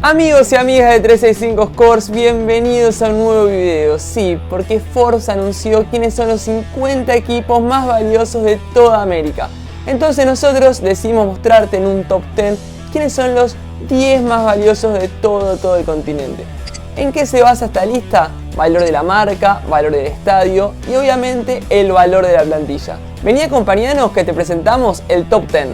Amigos y amigas de 365 Scores, bienvenidos a un nuevo video. Sí, porque Forbes anunció quiénes son los 50 equipos más valiosos de toda América. Entonces nosotros decidimos mostrarte en un top 10 quiénes son los 10 más valiosos de todo el continente. ¿En qué se basa esta lista? Valor de la marca, valor del estadio y obviamente el valor de la plantilla. Vení, acompañanos que te presentamos el top 10.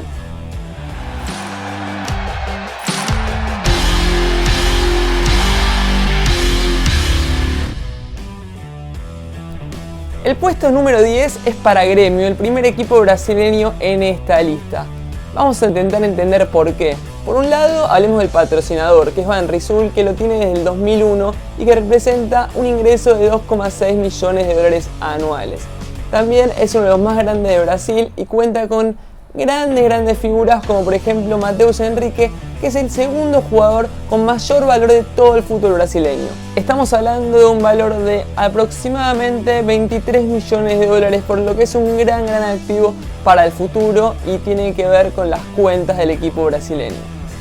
El puesto número 10 es para Grêmio, el primer equipo brasileño en esta lista. Vamos a intentar entender por qué. Por un lado, hablemos del patrocinador, que es Banrisul, que lo tiene desde el 2001 y que representa un ingreso de 2,6 millones de dólares anuales. También es uno de los más grandes de Brasil y cuenta con grandes figuras como por ejemplo Matheus Henrique, que es el segundo jugador con mayor valor de todo el fútbol brasileño. Estamos hablando de un valor de aproximadamente 23 millones de dólares, por lo que es un gran activo para el futuro y tiene que ver con las cuentas del equipo brasileño.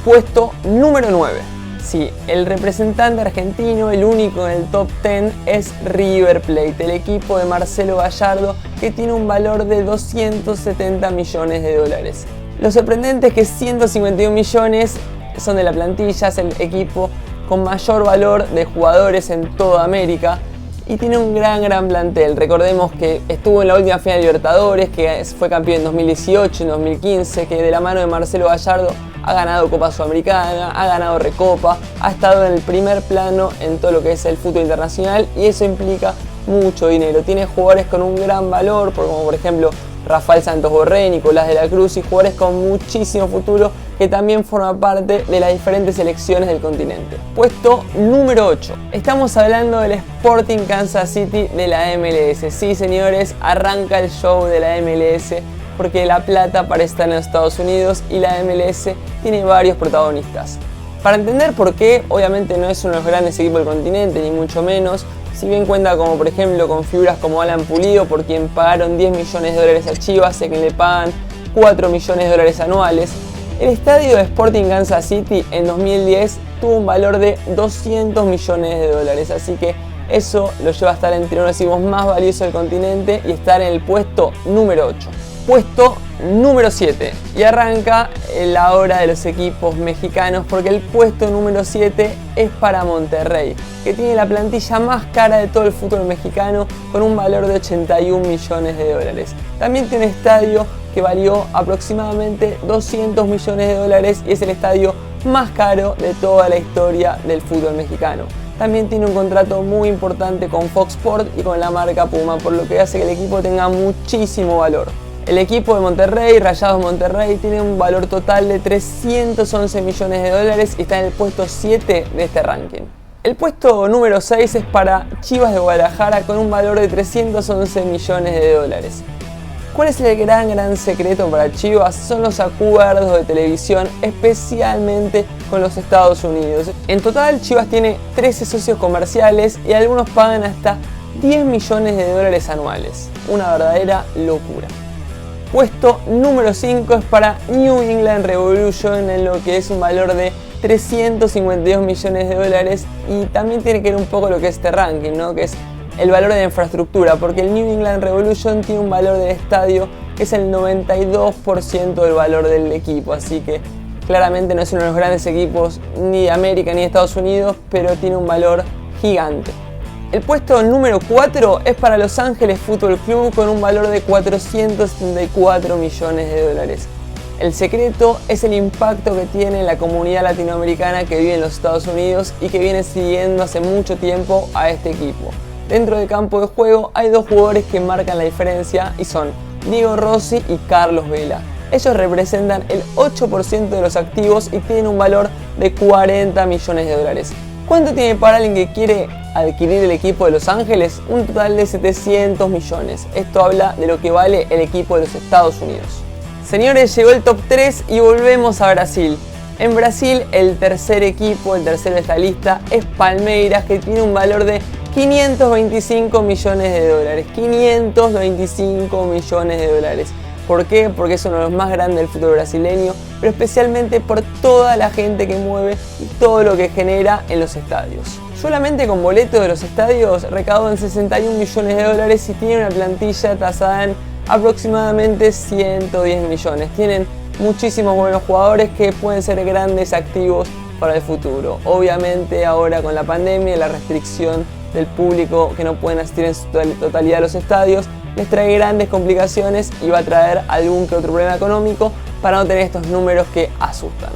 Puesto número 9. Sí, el representante argentino, el único en el top 10, es River Plate, el equipo de Marcelo Gallardo, que tiene un valor de 270 millones de dólares. Lo sorprendente es que 151 millones son de la plantilla, es el equipo con mayor valor de jugadores en toda América y tiene un gran plantel. Recordemos que estuvo en la última final de Libertadores, que fue campeón en 2018, en 2015, que de la mano de Marcelo Gallardo ha ganado Copa Sudamericana, ha ganado Recopa, ha estado en el primer plano en todo lo que es el fútbol internacional y eso implica mucho dinero. Tiene jugadores con un gran valor, como por ejemplo Rafael Santos Borré, Nicolás de la Cruz y jugadores con muchísimo futuro que también forman parte de las diferentes selecciones del continente. Puesto número 8. Estamos hablando del Sporting Kansas City de la MLS. Sí, señores, arranca el show de la MLS porque la plata parece estar en los Estados Unidos y la MLS tiene varios protagonistas. Para entender por qué, obviamente no es uno de los grandes equipos del continente, ni mucho menos. Si bien cuenta como por ejemplo con figuras como Alan Pulido, por quien pagaron 10 millones de dólares a Chivas, a quien le pagan 4 millones de dólares anuales. El estadio de Sporting Kansas City en 2010 tuvo un valor de 200 millones de dólares, así que eso lo lleva a estar entre uno de los equipos más valiosos del continente y estar en el puesto número 8. Puesto número 7 y arranca la hora de los equipos mexicanos porque el puesto número 7 es para Monterrey, que tiene la plantilla más cara de todo el fútbol mexicano con un valor de 81 millones de dólares. También tiene un estadio que valió aproximadamente 200 millones de dólares y es el estadio más caro de toda la historia del fútbol mexicano. También tiene un contrato muy importante con Fox Sports y con la marca Puma, por lo que hace que el equipo tenga muchísimo valor. El equipo de Monterrey, Rayados Monterrey, tiene un valor total de 311 millones de dólares y está en el puesto 7 de este ranking. El puesto número 6 es para Chivas de Guadalajara con un valor de 311 millones de dólares. ¿Cuál es el gran secreto para Chivas? Son los acuerdos de televisión, especialmente con los Estados Unidos. En total, Chivas tiene 13 socios comerciales y algunos pagan hasta 10 millones de dólares anuales. Una verdadera locura. Puesto número 5 es para New England Revolution en lo que es un valor de 352 millones de dólares y también tiene que ver un poco lo que es este ranking, ¿no? Que es el valor de la infraestructura, porque el New England Revolution tiene un valor del estadio que es el 92% del valor del equipo, así que claramente no es uno de los grandes equipos ni de América ni de Estados Unidos, pero tiene un valor gigante. El puesto número 4 es para Los Ángeles Fútbol Club con un valor de 474 millones de dólares. El secreto es el impacto que tiene en la comunidad latinoamericana que vive en los Estados Unidos y que viene siguiendo hace mucho tiempo a este equipo. Dentro del campo de juego hay dos jugadores que marcan la diferencia y son Diego Rossi y Carlos Vela. Ellos representan el 8% de los activos y tienen un valor de 40 millones de dólares. ¿Cuánto tiene para alguien que quiere adquirir el equipo de Los Ángeles? Un total de 700 millones. Esto habla de lo que vale el equipo de los Estados Unidos. Señores, llegó el top 3 y volvemos a Brasil. En Brasil, el tercer equipo, el tercero de esta lista, es Palmeiras, que tiene un valor de 525 millones de dólares. 525 millones de dólares. ¿Por qué? Porque es uno de los más grandes del fútbol brasileño, pero especialmente por toda la gente que mueve y todo lo que genera en los estadios. Solamente con boletos de los estadios recaudan 61 millones de dólares y tienen una plantilla tasada en aproximadamente 110 millones. Tienen muchísimos buenos jugadores que pueden ser grandes activos para el futuro. Obviamente ahora con la pandemia y la restricción del público que no pueden asistir en su totalidad a los estadios, les trae grandes complicaciones y va a traer algún que otro problema económico para no tener estos números que asustan.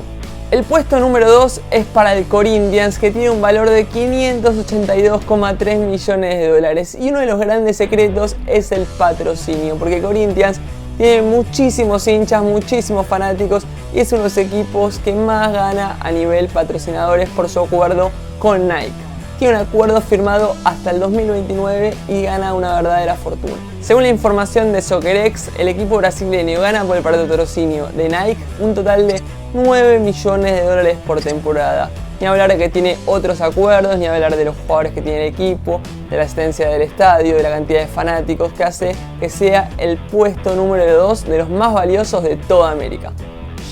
El puesto número 2 es para el Corinthians, que tiene un valor de 582,3 millones de dólares. Y uno de los grandes secretos es el patrocinio, porque Corinthians tiene muchísimos hinchas, muchísimos fanáticos y es uno de los equipos que más gana a nivel patrocinadores por su acuerdo con Nike. Tiene un acuerdo firmado hasta el 2029 y gana una verdadera fortuna. Según la información de SoccerX, el equipo brasileño gana por el patrocinio de Nike un total de 9 millones de dólares por temporada. Ni hablar de que tiene otros acuerdos, ni hablar de los jugadores que tiene el equipo, de la asistencia del estadio, de la cantidad de fanáticos que hace que sea el puesto número 2 de los más valiosos de toda América.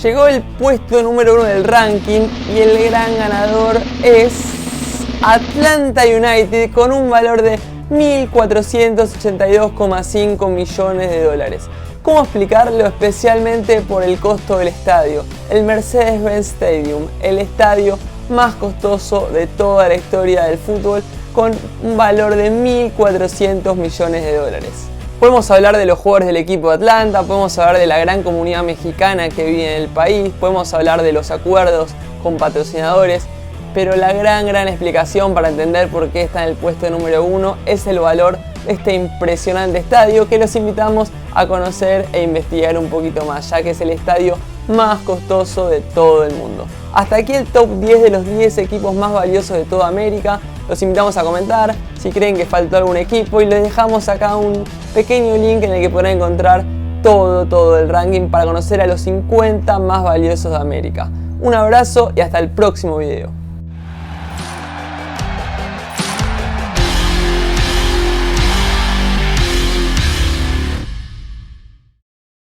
Llegó el puesto número 1 del ranking y el gran ganador es Atlanta United con un valor de 1.482,5 millones de dólares. ¿Cómo explicarlo? Especialmente por el costo del estadio, el Mercedes-Benz Stadium, el estadio más costoso de toda la historia del fútbol, con un valor de 1.400 millones de dólares. Podemos hablar de los jugadores del equipo de Atlanta, podemos hablar de la gran comunidad mexicana que vive en el país, podemos hablar de los acuerdos con patrocinadores, pero la gran explicación para entender por qué está en el puesto número 1 es el valor de este impresionante estadio que los invitamos a conocer e investigar un poquito más, ya que es el estadio más costoso de todo el mundo. Hasta aquí el top 10 de los 10 equipos más valiosos de toda América. Los invitamos a comentar si creen que faltó algún equipo y les dejamos acá un pequeño link en el que podrán encontrar todo el ranking para conocer a los 50 más valiosos de América. Un abrazo y hasta el próximo video.